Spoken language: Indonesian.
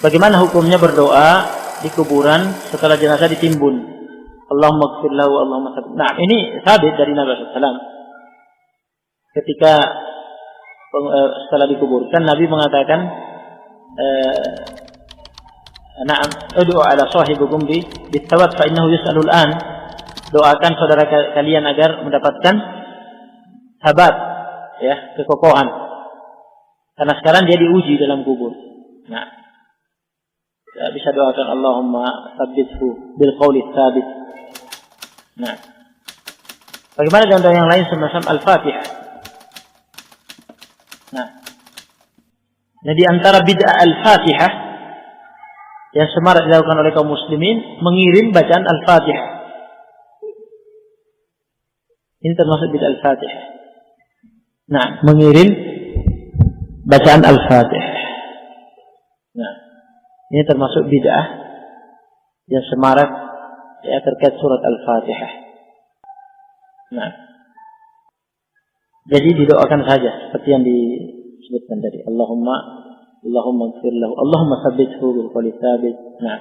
Bagaimana hukumnya berdoa di kuburan setelah jenazah ditimbun? Allahumma ighfir lahu, Allahumma sabit. Nah, ini sabit dari Nabi SAW. Ketika setelah dikuburkan, Nabi mengatakan, "Na'am, ud'u ala sahibikum bis-sabat fa innahu yus'alul an." Doakan saudara kalian agar mendapatkan sabat, ya, kekokohan. Karena sekarang dia diuji dalam kubur. Nah, bisa doakan Allahumma sabbithu bil qawli tsabit. Nah, bagaimana dengan doa yang lain semacam Al-Fatihah? Nah, di antara bid'ah Al-Fatihah yang semarak dilakukan oleh kaum muslimin, mengirim bacaan Al-Fatihah. Ini termasuk bid'ah Al-Fatihah. Nah, mengirim bacaan Al-Fatihah. Nah, ini termasuk bid'ah yang semarak ya terkait surat Al-Fatihah. Nah, jadi didoakan saja seperti yang disebutkan tadi. Allahumma ighfir lahu, Allahumma sabbithu bil qawli tsabit. Nah,